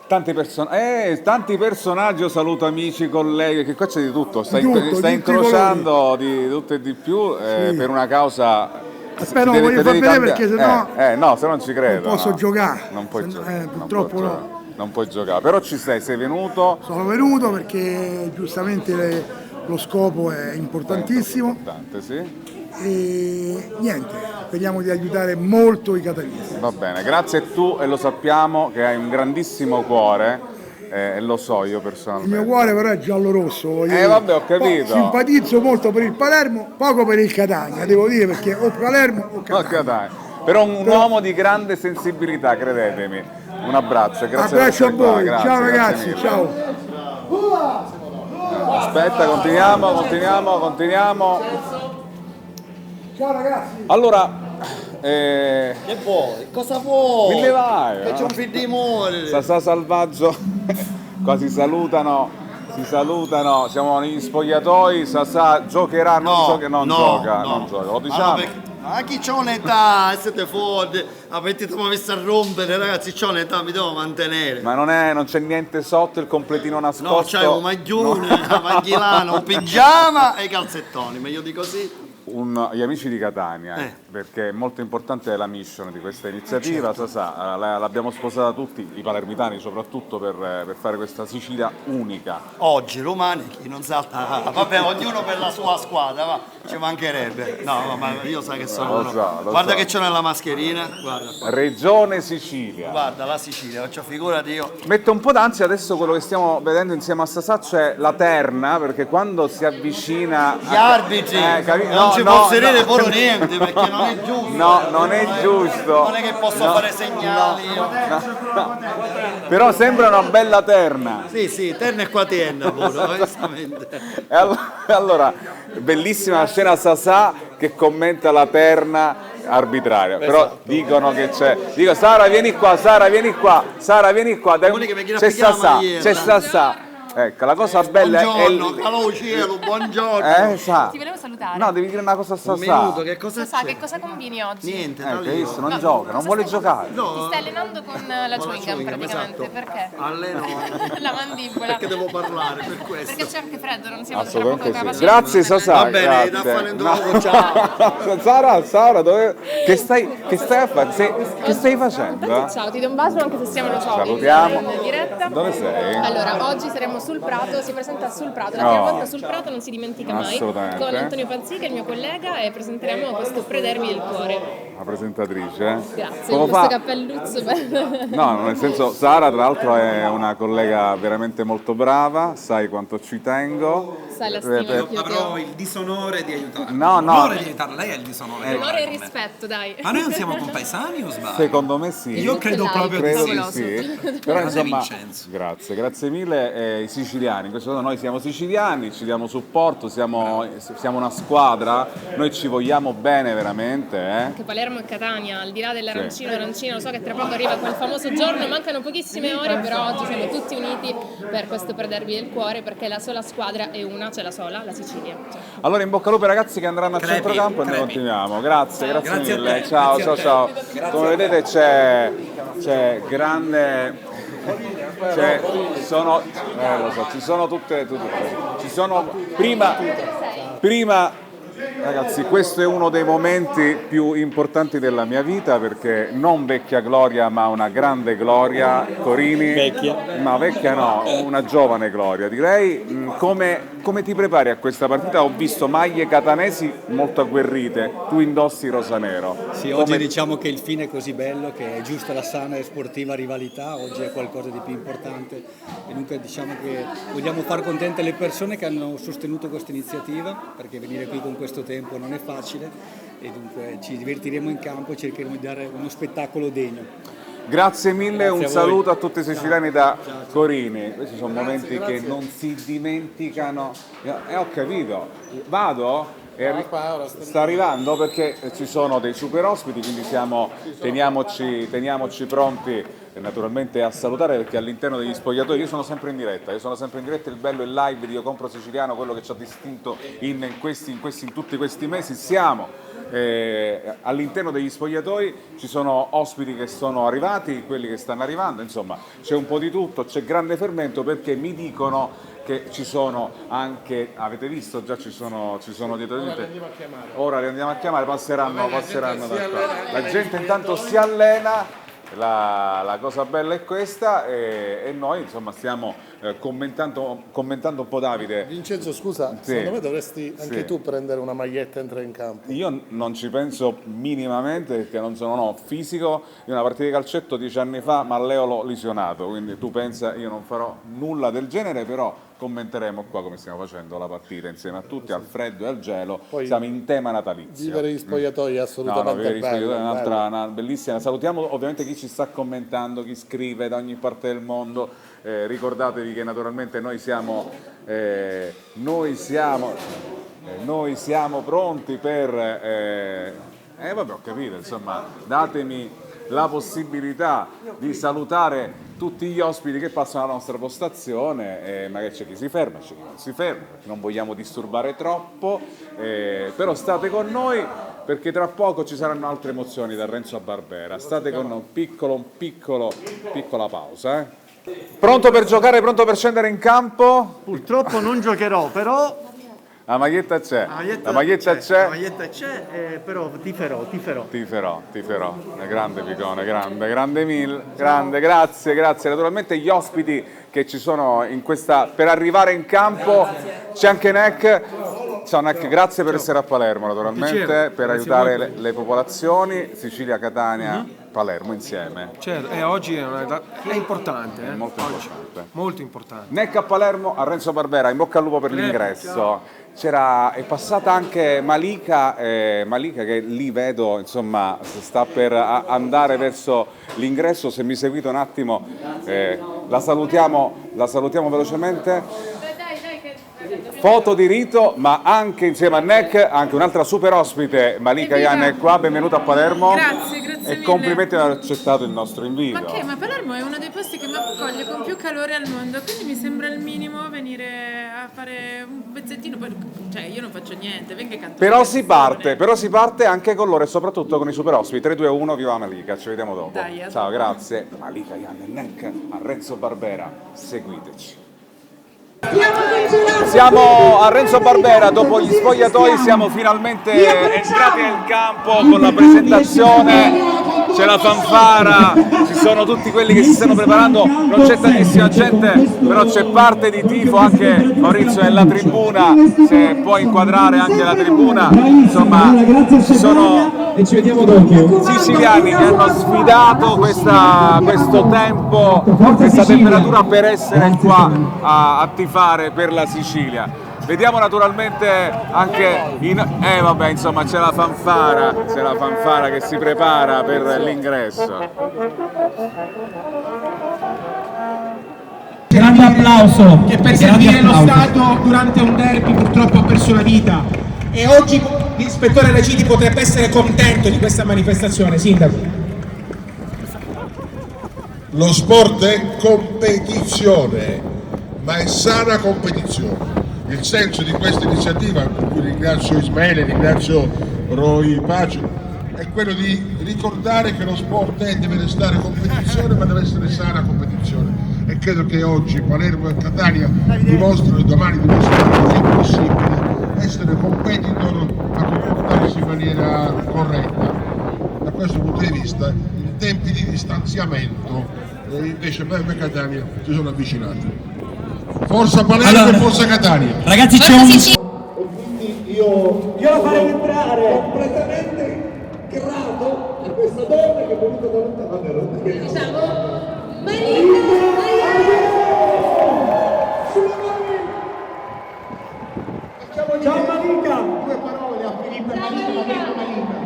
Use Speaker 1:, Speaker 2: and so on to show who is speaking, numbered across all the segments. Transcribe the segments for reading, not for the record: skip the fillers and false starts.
Speaker 1: Tanti personaggi, io saluto amici, colleghi, che qua c'è di tutto, sta
Speaker 2: Di
Speaker 1: incrociando di tutto e di più
Speaker 2: Sì.
Speaker 1: per una causa.
Speaker 2: Aspetta, no, voglio far vedere perché sennò
Speaker 1: No, se non ci credo.
Speaker 2: non posso
Speaker 1: no.
Speaker 2: giocare.
Speaker 1: Non puoi giocare.
Speaker 2: Purtroppo no.
Speaker 1: Non puoi giocare, però ci sei venuto.
Speaker 2: Sono venuto perché giustamente lo scopo è importantissimo
Speaker 1: Importante, sì.
Speaker 2: e niente, speriamo di aiutare molto i catanesi.
Speaker 1: Va bene, grazie a tu e lo sappiamo che hai un grandissimo cuore e lo so io
Speaker 2: Il
Speaker 1: personalmente.
Speaker 2: mio cuore però è giallo-rosso. voglio dire.
Speaker 1: Vabbè, ho capito.
Speaker 2: Simpatizzo molto per il Palermo, poco per il Catania, devo dire, perché o Palermo o Catania.
Speaker 1: Porca dai. Però un uomo di grande sensibilità, credetemi. Un abbraccio, grazie
Speaker 2: Abbraccio a
Speaker 1: per essere qua,
Speaker 2: voi,
Speaker 1: grazie,
Speaker 2: ciao
Speaker 1: grazie
Speaker 2: ragazzi,
Speaker 1: mille.
Speaker 2: ciao.
Speaker 1: Aspetta, continuiamo.
Speaker 2: Ciao ragazzi.
Speaker 1: Allora,
Speaker 3: Che vuoi? Cosa vuoi?
Speaker 1: Mille vai,
Speaker 3: Che c'è un figlio di morire.
Speaker 1: Sasà Salvaggio, qua si salutano, siamo negli spogliatoi, Sasà giocherà, non gioca, lo diciamo.
Speaker 3: Ma chi c'ha un'età, siete fuori, avete messo a rompere, ragazzi, c'ho un'età, mi devo mantenere.
Speaker 1: Ma non c'è niente sotto, il completino nascosto.
Speaker 3: No, c'hai un maglione, una magliolana, un pigiama e i calzettoni, meglio di così.
Speaker 1: Gli amici di Catania, perché è molto importante la mission di questa iniziativa, Sasà, l'abbiamo sposata tutti, i palermitani soprattutto, per fare questa Sicilia unica.
Speaker 3: Oggi romani chi non salta, vabbè, ognuno per la sua squadra, va, ci mancherebbe. No, ma io sai che sono
Speaker 1: Lo
Speaker 3: uno.
Speaker 1: so.
Speaker 3: Guarda che c'ho nella mascherina, guarda qua.
Speaker 1: Regione Sicilia.
Speaker 3: Guarda la Sicilia, faccio figurati io.
Speaker 1: Mette un po' d'ansia adesso quello che stiamo vedendo insieme a Sasà, cioè la terna, perché quando si avvicina...
Speaker 3: Gli arbitri, non ci posso dire pure niente perché non è giusto.
Speaker 1: No, non è giusto.
Speaker 3: Non è che posso fare segnali io.
Speaker 1: No. Però sembra una bella terna.
Speaker 3: Sì, terna e quaterna pure, onestamente.
Speaker 1: E allora, bellissima scena Sasà che commenta la terna arbitraria. Però dicono che c'è. Dico Sara vieni qua. C'è Sasà. Ecco, la cosa bella
Speaker 3: buongiorno, caro cielo, buongiorno.
Speaker 1: Ti volevo salutare. No, devi dire una cosa a Sasà.
Speaker 3: Un minuto, che cosa
Speaker 4: Sasà,
Speaker 3: c'è?
Speaker 4: che cosa combini oggi?
Speaker 3: Niente,
Speaker 1: Hai visto? Non gioca, non vuole giocare.
Speaker 4: Ti stai allenando con la chewing gum praticamente,
Speaker 3: esatto.
Speaker 4: perché?
Speaker 3: Alleno
Speaker 4: La mandibola.
Speaker 3: perché devo parlare per questo.
Speaker 4: Perché c'è anche freddo, non siamo tra
Speaker 1: Assolutamente
Speaker 4: poco
Speaker 1: sì.
Speaker 4: capaci.
Speaker 1: Grazie Sasà.
Speaker 3: Va bene, da fare un dopo, ciao.
Speaker 1: Sara, che stai a fare? Che stai facendo?
Speaker 4: Ciao, ti do un bacio anche se siamo
Speaker 1: Salutiamo.
Speaker 4: in diretta.
Speaker 1: Dove sei?
Speaker 4: Allora, oggi saremo sul Prato, si presenta sul Prato, la prima volta sul Prato non si dimentica mai,
Speaker 1: Assolutamente.
Speaker 4: con Antonio Panzica, il mio collega, e presenteremo questo Predermi del cuore.
Speaker 1: La presentatrice.
Speaker 4: Grazie,
Speaker 1: Come
Speaker 4: con questo
Speaker 1: fa?
Speaker 4: cappelluzzo.
Speaker 1: No, nel senso, Sara tra l'altro è una collega veramente molto brava, sai quanto ci tengo.
Speaker 4: Sai la stima che io ti
Speaker 5: Avrò
Speaker 4: ho.
Speaker 5: il disonore di aiutarla.
Speaker 1: No.
Speaker 5: L'onore di aiutarla, lei è il disonore. di
Speaker 4: Onore e
Speaker 5: aiutarla.
Speaker 4: rispetto, dai.
Speaker 5: Ma noi non siamo compaesani o sbaglio?
Speaker 1: Secondo me sì.
Speaker 5: Io credo proprio di
Speaker 1: Credo
Speaker 5: sì.
Speaker 1: di
Speaker 4: Favoloso.
Speaker 1: sì. Però
Speaker 5: Grande
Speaker 1: insomma,
Speaker 5: Vincenzo.
Speaker 1: grazie mille. I siciliani, in questo caso noi siamo siciliani, ci diamo supporto, siamo una squadra, noi ci vogliamo bene veramente.
Speaker 4: Anche Palermo e Catania, al di là dell'arancino, lo so che tra poco arriva quel famoso giorno, mancano pochissime ore, però oggi siamo tutti uniti per questo Prederby del cuore, perché la sola squadra è una, c'è la sola, la Sicilia.
Speaker 1: Allora in bocca al lupo ai ragazzi che andranno a
Speaker 5: Crepi,
Speaker 1: centrocampo e noi
Speaker 5: crepi.
Speaker 1: continuiamo. Grazie
Speaker 5: Grazie a
Speaker 1: mille.
Speaker 5: te,
Speaker 1: Ciao.
Speaker 5: grazie a te.
Speaker 1: Come vedete c'è grande. Lo so, ci sono tutte. Ci sono prima. Ragazzi, questo è uno dei momenti più importanti della mia vita perché non vecchia gloria ma una grande gloria, Corini.
Speaker 6: Vecchia?
Speaker 1: No, vecchia no, una giovane gloria direi. Come ti prepari a questa partita? Ho visto maglie catanesi molto agguerrite, tu indossi rosanero.
Speaker 6: Sì, oggi diciamo che il fine è così bello che è giusta la sana e sportiva rivalità, oggi è qualcosa di più importante e dunque diciamo che vogliamo far contente le persone che hanno sostenuto questa iniziativa perché venire qui con questo tempo non è facile e dunque ci divertiremo in campo e cercheremo di dare uno spettacolo degno.
Speaker 1: Grazie mille, un
Speaker 6: a voi.
Speaker 1: saluto a tutti i siciliani da Corini. Questi sono momenti che non si dimenticano. Ho capito, vado? Sta arrivando perché ci sono dei super ospiti, quindi teniamoci pronti naturalmente a salutare perché all'interno degli spogliatoi io sono sempre in diretta, il bello è il live di Io Compro Siciliano, quello che ci ha distinto in tutti questi mesi, siamo all'interno degli spogliatoi ci sono ospiti che sono arrivati, quelli che stanno arrivando, insomma c'è un po' di tutto, c'è grande fermento perché mi dicono che ci sono anche, avete visto già ci sono dietro di te. Ora li andiamo a chiamare, passeranno da qua. La gente intanto si allena. La cosa bella è questa e noi insomma stiamo commentando un po' Davide.
Speaker 7: Vincenzo, scusa,
Speaker 1: Sì.
Speaker 7: secondo me dovresti anche
Speaker 1: Sì.
Speaker 7: tu prendere una maglietta e entrare in campo.
Speaker 1: Io non ci penso minimamente perché non sono fisico. Io una partita di calcetto 10 anni fa Malleo l'ho lesionato, quindi tu pensa io non farò nulla del genere, però commenteremo qua come stiamo facendo la partita insieme a tutti, al freddo e al gelo.
Speaker 7: Poi
Speaker 1: siamo in tema natalizio.
Speaker 7: Vivere gli spogliatoi è assolutamente
Speaker 1: Vivere gli spogliatoi è
Speaker 7: bello.
Speaker 1: una bellissima. Salutiamo ovviamente chi ci sta commentando, chi scrive da ogni parte del mondo. Ricordatevi che naturalmente noi siamo pronti per vabbè, ho capito, insomma, datemi la possibilità di salutare tutti gli ospiti che passano alla nostra postazione, magari c'è chi si ferma, c'è chi non si ferma, perché non vogliamo disturbare troppo, però state con noi perché tra poco ci saranno altre emozioni da Renzo a Barbera. State con noi, piccola pausa. Pronto per giocare, pronto per scendere in campo?
Speaker 3: Purtroppo non giocherò, però
Speaker 1: La maglietta c'è,
Speaker 3: la maglietta c'è, però tiferò.
Speaker 1: Tiferò, è grande Picone, grande mille, grande, grazie. Naturalmente gli ospiti che ci sono per arrivare in campo, c'è anche Neck. Ciao Neck, grazie per essere a Palermo naturalmente, per aiutare le popolazioni, Sicilia, Catania, Palermo insieme.
Speaker 8: Certo, e oggi è importante.
Speaker 1: Molto importante.
Speaker 8: Molto importante.
Speaker 1: Neck a Palermo, a Renzo Barbera, in bocca al lupo per l'ingresso. È passata anche Malika che lì vedo, insomma, sta per andare verso l'ingresso. Se mi seguite un attimo, la salutiamo velocemente. Foto di rito, ma anche insieme a Neck, anche un'altra super ospite, Malika Ian è qua, benvenuta a Palermo.
Speaker 9: Grazie
Speaker 1: E
Speaker 9: mille.
Speaker 1: complimenti per aver accettato il nostro invito.
Speaker 9: Ma Palermo è uno dei posti che mi accoglie con più calore al mondo, quindi mi sembra il minimo venire a fare un pezzettino, cioè io non faccio niente, venga canto.
Speaker 1: Però si parte anche con loro e soprattutto con i super ospiti. 3, 2, 1, viva Malika, ci vediamo dopo.
Speaker 9: Dai,
Speaker 1: ciao, grazie. Malika Ian e Neck a Renzo Barbera, seguiteci. Siamo a Renzo Barbera, dopo gli spogliatoi siamo finalmente entrati nel campo con la presentazione, c'è la fanfara, ci sono tutti quelli che si stanno preparando, non c'è tantissima gente, però c'è parte di tifo, anche Maurizio nella tribuna, se può inquadrare anche la tribuna, insomma ci sono siciliani che hanno sfidato questo tempo, questa temperatura per essere qua a tifare per la Sicilia. Vediamo naturalmente anche insomma c'è la fanfara che si prepara per l'ingresso.
Speaker 10: Grande applauso che per servire lo Stato durante un derby purtroppo ha perso la vita e oggi l'ispettore Reciti potrebbe essere contento di questa manifestazione. Sindaco.
Speaker 11: Lo sport è competizione, ma è sana competizione. Il senso di questa iniziativa, per cui ringrazio Ismaele, ringrazio Roy Pace, è quello di ricordare che lo sport deve restare competizione, ma deve essere sana competizione. E credo che oggi Palermo e Catania dimostrano e domani dimostrano che è possibile essere competitor ma comportarsi in maniera corretta. Da questo punto di vista, in tempi di distanziamento, invece Palermo e Catania si sono avvicinati. Forza Palermo e forza Catania.
Speaker 10: Ragazzi, c'è un...
Speaker 11: E quindi io
Speaker 10: la farei entrare.
Speaker 11: completamente grato a questa donna che è venuta da lontano.
Speaker 10: Ciao Malika.
Speaker 11: Due parole a Filippo e Malika, ma prima Malika.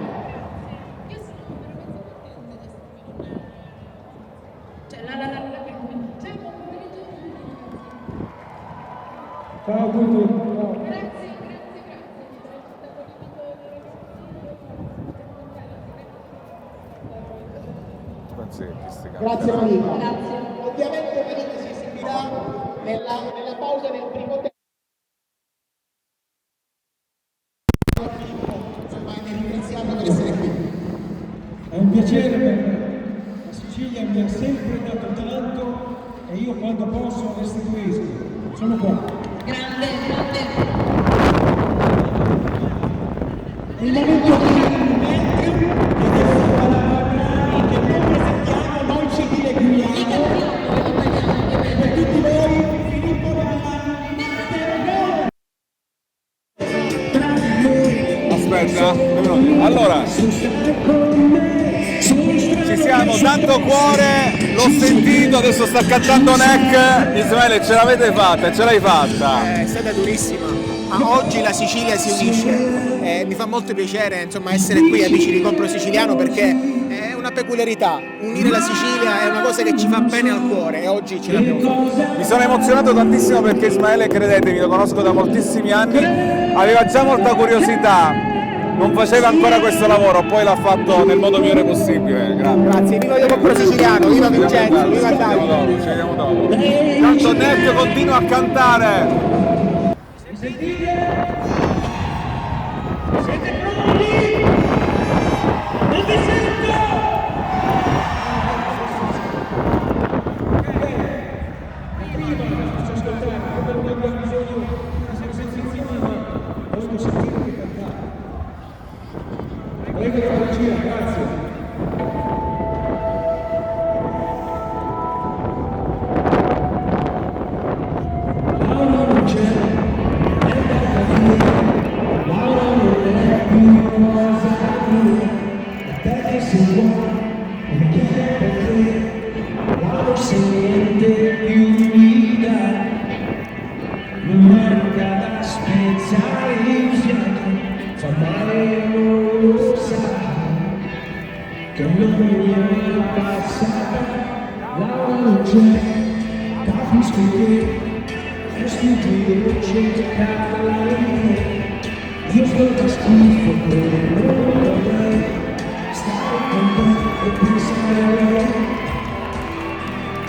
Speaker 10: Ciao a tutti.
Speaker 11: Grazie Malika. Ovviamente Malika si esibirà nella pausa del primo tempo.
Speaker 10: piacere per me. La Sicilia mi ha sempre dato tanto e io quando posso restituisco. Sono qua.
Speaker 12: Grande, grande.
Speaker 10: È il momento di che noi presentiamo, noi ci dileghiamo. Per tutti voi, Filippo
Speaker 1: Aspetta, allora ci siamo, tanto cuore, l'ho sentito, adesso sta cantando Neck. Ismaele, ce l'avete fatta, ce l'hai fatta.
Speaker 13: È stata durissima, ma oggi la Sicilia si unisce. Mi fa molto piacere insomma essere qui a Amici di Compro Siciliano, perché è una peculiarità. Unire la Sicilia è una cosa che ci fa bene al cuore e oggi ce l'abbiamo fatta.
Speaker 1: Mi sono emozionato tantissimo perché Ismaele, credetemi, lo conosco da moltissimi anni, aveva già molta curiosità, non faceva ancora questo lavoro, poi l'ha fatto nel modo migliore possibile.
Speaker 13: Grazie, viva il Compro Siciliano, viva Vincenzo, viva Davide.
Speaker 1: Ci vediamo dopo. Tanto Neck continua a cantare.
Speaker 10: Siete pronti? Non vi sento! Prima faccio ascoltare, come non abbiamo bisogno di essere sensizioni, ma voglio sentirvi cantare. Volete la regia, grazie. Laura non c'è, è andata via. Laura non è più cosa mia, a te che sei buona, mi chiede perché. Laura se niente più mi dà, mi manca da spezzare il fiato, fa male non lo sa, che non mi è passata. Laura non c'è, capisco che è stupido cercarla in te. Io sto da schifo come non vorrei stare con te e pensare a lei.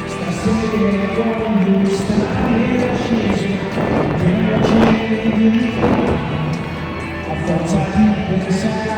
Speaker 10: Stasera voglio stare scesa, piacere di me, a forza di pensare